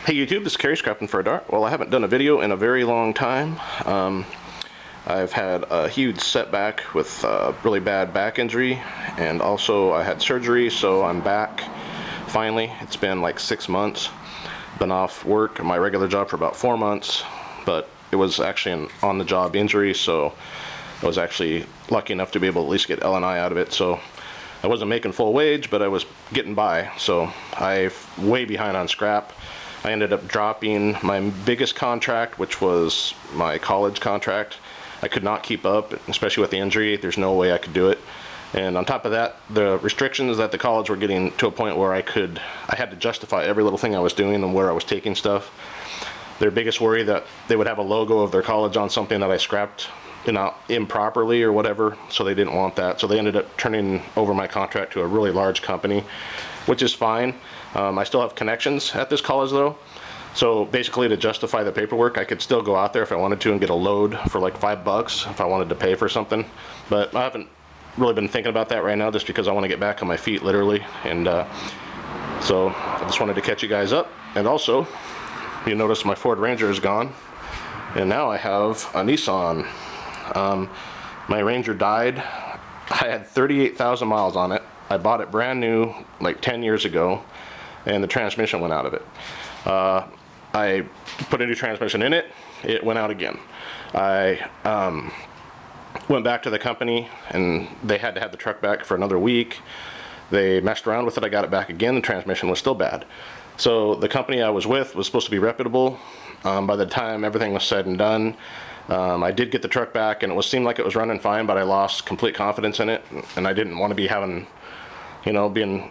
Hey YouTube, this is Kerry Scrapping4aDart. Well, I haven't done a video in a very long time. I've had a huge setback with a really bad back injury, and also I had surgery, so I'm back finally. It's been like 6 months. Been off work, my regular job, for about 4 months, but it was actually an on-the-job injury, so I was actually lucky enough to be able to at least get L&I out of it. So I wasn't making full wage, but I was getting by, so I'm way behind on scrap. I ended up dropping my biggest contract, which was my college contract. I could not keep up, especially with the injury. There's no way I could do it. And on top of that, the restrictions at the college were getting to a point where I had to justify every little thing I was doing and where I was taking stuff. Their biggest worry that they would have a logo of their college on something that I scrapped improperly or whatever, so they didn't want that. So they ended up turning over my contract to a really large company, which is fine. I still have connections at this college though, so basically to justify the paperwork, I could still go out there if I wanted to and get a load for like $5 if I wanted to pay for something. But I haven't really been thinking about that right now, just because I want to get back on my feet literally. And so I just wanted to catch you guys up. And also, you notice my Ford Ranger is gone, and now I have a Nissan. My Ranger died. I had 38,000 miles on it. I bought it brand new like 10 years ago, and the transmission went out of it. I put a new transmission in it, it went out again. I went back to the company, and they had to have the truck back for another week. They messed around with it, I got it back again, the transmission was still bad. So the company I was with was supposed to be reputable. By the time everything was said and done, I did get the truck back, and it seemed like it was running fine, but I lost complete confidence in it, and I didn't want to be having, being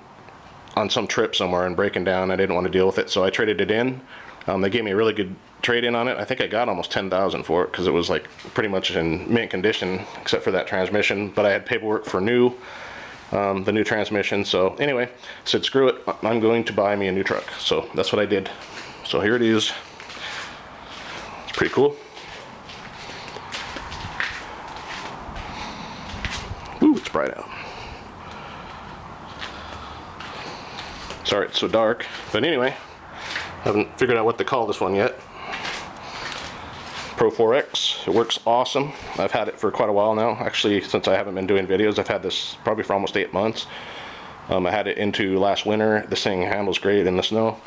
on some trip somewhere and breaking down. I didn't want to deal with it, so I traded it in. They gave me a really good trade-in on it. I think I got almost $10,000 for it, because it was like pretty much in mint condition except for that transmission, but I had paperwork for the new transmission. So anyway, I said screw it, I'm going to buy me a new truck. So that's what I did. So here it is. It's pretty cool. Ooh, it's bright out. Sorry it's so dark, but anyway, I haven't figured out what to call this one yet. Pro 4X, it works awesome. I've had it for quite a while now. Actually, since I haven't been doing videos, I've had this probably for almost 8 months. I had it into last winter. This thing handles great in the snow.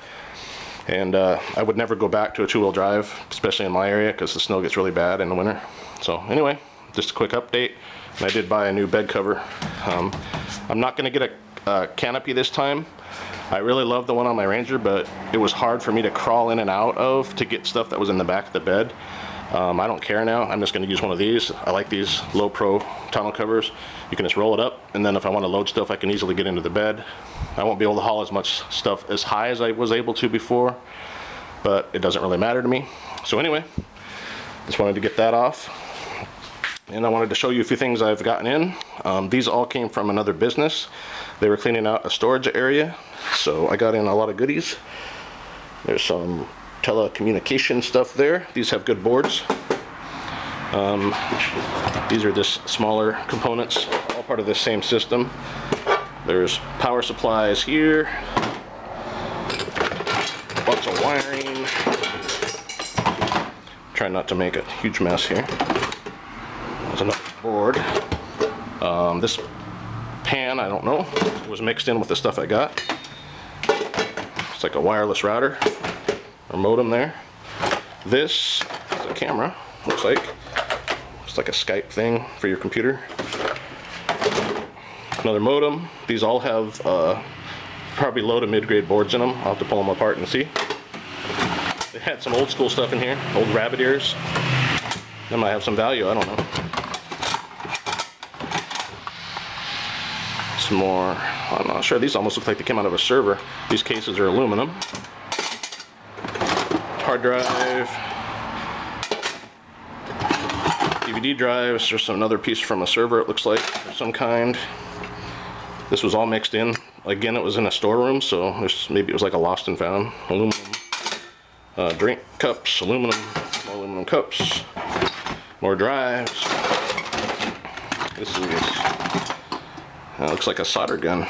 And I would never go back to a two-wheel drive, especially in my area, because the snow gets really bad in the winter. So anyway, just a quick update. And I did buy a new bed cover. I'm not going to get a canopy this time. I really love the one on my Ranger, but it was hard for me to crawl in and out of to get stuff that was in the back of the bed. I don't care now. I'm just going to use one of these. I like these low pro tonneau covers. You can just roll it up, and then if I want to load stuff, I can easily get into the bed. I won't be able to haul as much stuff as high as I was able to before, but it doesn't really matter to me. So anyway, just wanted to get that off. And I wanted to show you a few things I've gotten in. These all came from another business. They were cleaning out a storage area, so I got in a lot of goodies. There's some telecommunication stuff there. These have good boards. These are just smaller components, all part of this same system. There's power supplies here, lots of wiring. Try not to make a huge mess here. There's another board. This pan, I don't know, was mixed in with the stuff I got. It's like a wireless router or modem there. This is a camera, looks like. It's like a Skype thing for your computer. Another modem. These all have probably low to mid-grade boards in them. I'll have to pull them apart and see. They had some old school stuff in here, old rabbit ears. They might have some value, I don't know. Some more, I'm not sure, these almost look like they came out of a server. These cases are aluminum. Hard drive. DVD drives, there's another piece from a server it looks like, of some kind. This was all mixed in. Again, it was in a storeroom, so maybe it was like a lost and found. Aluminum. Drink cups, aluminum, more aluminum cups. More drives. This is looks like a solder gun.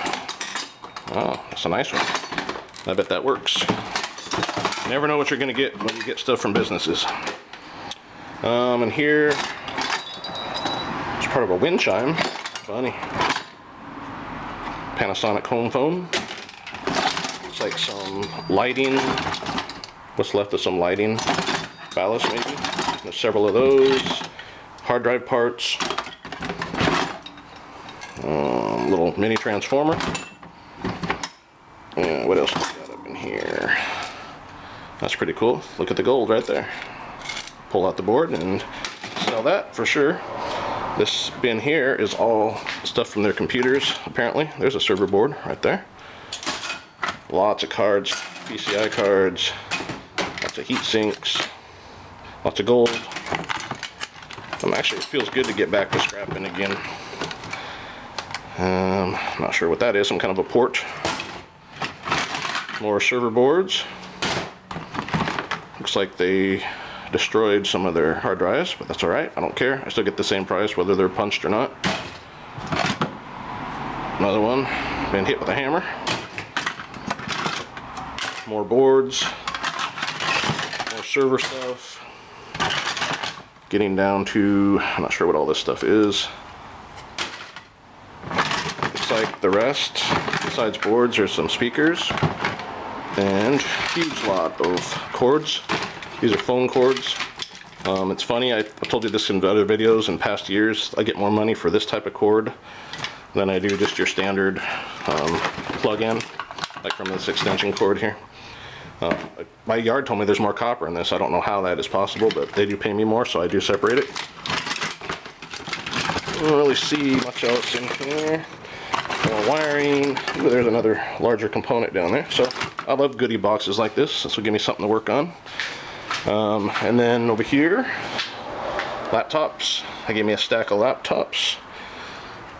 Oh, that's a nice one. I bet that works. Never know what you're going to get when you get stuff from businesses. And here, it's part of a wind chime. Funny. Panasonic home phone. It's like some lighting. What's left of some lighting ballast, maybe. There's several of those. Hard drive parts. Little mini transformer. And what else we got up in here? That's pretty cool. Look at the gold right there. Pull out the board and sell that for sure. This bin here is all stuff from their computers, apparently. There's a server board right there. Lots of cards, PCI cards, lots of heat sinks, lots of gold. Actually, it feels good to get back to scrapping again. Not sure what that is, some kind of a port. More server boards. Looks like they destroyed some of their hard drives, but that's alright, I don't care. I still get the same price whether they're punched or not. Another one, been hit with a hammer. More boards. More server stuff. Getting down to, I'm not sure what all this stuff is. Looks like the rest, besides boards, there's some speakers. And huge lot of cords. These are phone cords. It's funny, I told you this in other videos in past years. I get more money for this type of cord than I do just your standard plug-in, like from this extension cord here. My yard told me there's more copper in this. I don't know how that is possible, but they do pay me more, so I do separate it. I don't really see much else in here. More wiring. Ooh, there's another larger component down there. So I love goodie boxes like this. This will give me something to work on. And then over here, laptops. They gave me a stack of laptops.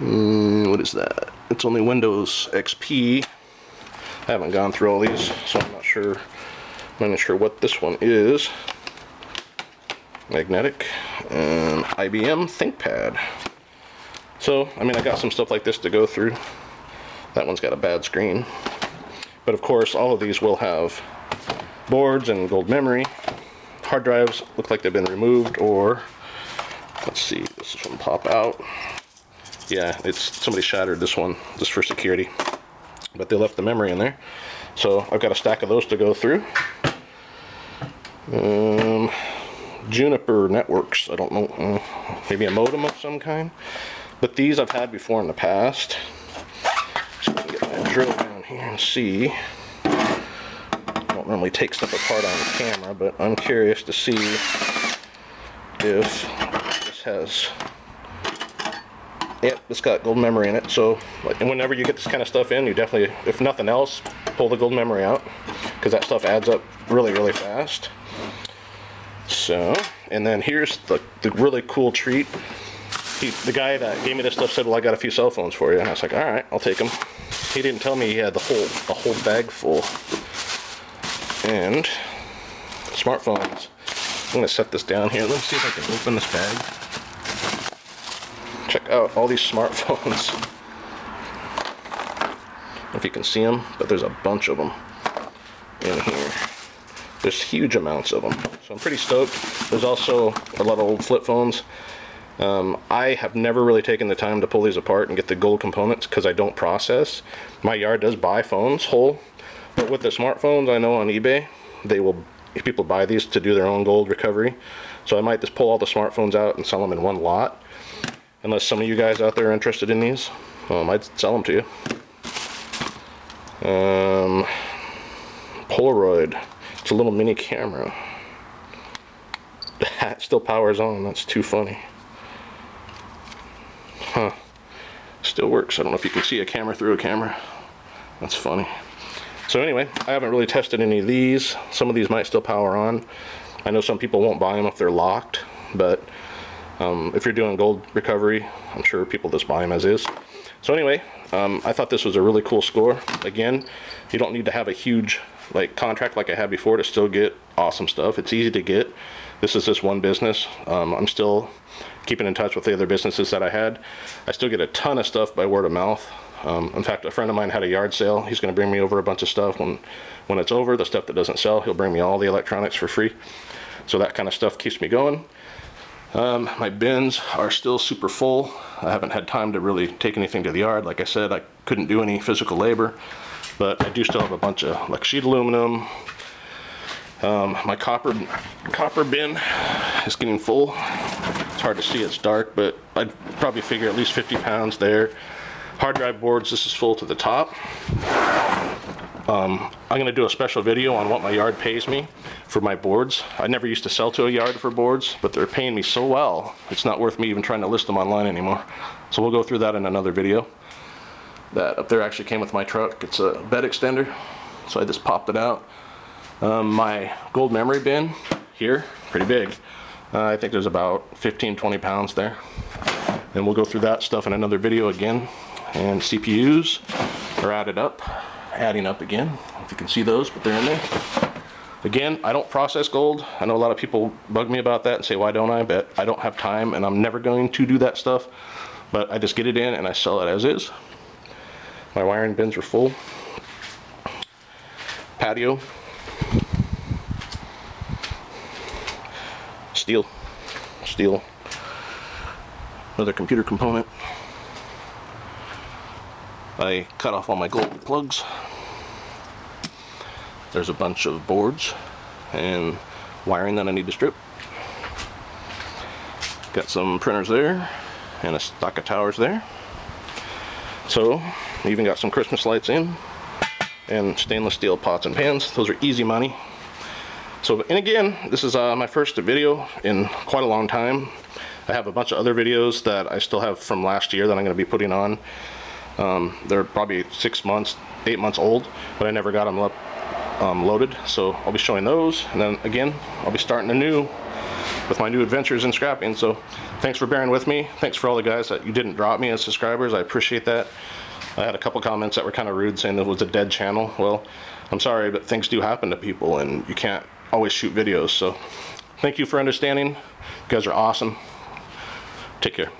What is that? It's only Windows XP. I haven't gone through all these, so I'm not sure what this one is. Magnetic and IBM ThinkPad. So, I mean, I got some stuff like this to go through. That one's got a bad screen. But of course, all of these will have boards and gold memory. Hard drives look like they've been removed, or let's see, this one pop out. Yeah, somebody shattered this one just for security, but they left the memory in there. So I've got a stack of those to go through. Juniper Networks, I don't know, maybe a modem of some kind. But these I've had before in the past. So I can get my drill down here and see. I don't normally take stuff apart on camera, but I'm curious to see if this has. Yep, it's got gold memory in it. So, and whenever you get this kind of stuff in, you definitely, if nothing else, pull the gold memory out, because that stuff adds up really, really fast. So, and then here's the really cool treat. The guy that gave me this stuff said, well, I got a few cell phones for you. And I was like, all right, I'll take them. He didn't tell me he had a whole bag full. And smartphones. I'm going to set this down here. Let me see if I can open this bag. Check out all these smartphones. I don't know if you can see them, but there's a bunch of them in here. There's huge amounts of them. So I'm pretty stoked. There's also a lot of old flip phones. I have never really taken the time to pull these apart and get the gold components because I don't process. My yard does buy phones whole, but with the smartphones, I know on eBay, people buy these to do their own gold recovery. So I might just pull all the smartphones out and sell them in one lot. Unless some of you guys out there are interested in these, I'd sell them to you. Polaroid. It's a little mini camera. It still powers on. That's too funny. Huh. Still works. I don't know if you can see a camera through a camera. That's funny. So anyway, I haven't really tested any of these. Some of these might still power on. I know some people won't buy them if they're locked, but if you're doing gold recovery, I'm sure people just buy them as is. So anyway, I thought this was a really cool score. Again, you don't need to have a huge contract like I had before to still get awesome stuff. It's easy to get. This is just one business. I'm still keeping in touch with the other businesses that I had. I still get a ton of stuff by word of mouth. In fact, a friend of mine had a yard sale. He's going to bring me over a bunch of stuff. When it's over, the stuff that doesn't sell, he'll bring me all the electronics for free. So that kind of stuff keeps me going. My bins are still super full. I haven't had time to really take anything to the yard. Like I said, I couldn't do any physical labor, but I do still have a bunch of like sheet aluminum. My copper bin is getting full. It's hard to see, it's dark, but I'd probably figure at least 50 pounds there. Hard drive boards, this is full to the top. I'm going to do a special video on what my yard pays me for my boards. I never used to sell to a yard for boards, but they're paying me so well, it's not worth me even trying to list them online anymore. So we'll go through that in another video. That up there actually came with my truck. It's a bed extender, so I just popped it out. My gold memory bin here, pretty big. I think there's about 15-20 pounds there. And we'll go through that stuff in another video again. And CPUs are adding up again. If you can see those, but they're in there. Again, I don't process gold. I know a lot of people bug me about that and say, why don't I? But I don't have time, and I'm never going to do that stuff. But I just get it in and I sell it as is. My wiring bins are full. Patio. Steel. Another computer component. I cut off all my gold plugs. There's a bunch of boards and wiring that I need to strip. Got some printers there and a stock of towers there. So I even got some Christmas lights in and stainless steel pots and pans. Those are easy money. So, and again, this is my first video in quite a long time. I have a bunch of other videos that I still have from last year that I'm going to be putting on. They're probably 6 months, 8 months old, but I never got them loaded. So I'll be showing those, and then again, I'll be starting anew with my new adventures in scrapping. So thanks for bearing with me. Thanks for all the guys that you didn't drop me as subscribers. I appreciate that. I had a couple comments that were kind of rude, saying that it was a dead channel. Well, I'm sorry, but things do happen to people, and you can't always shoot videos. So thank you for understanding. You guys are awesome. Take care.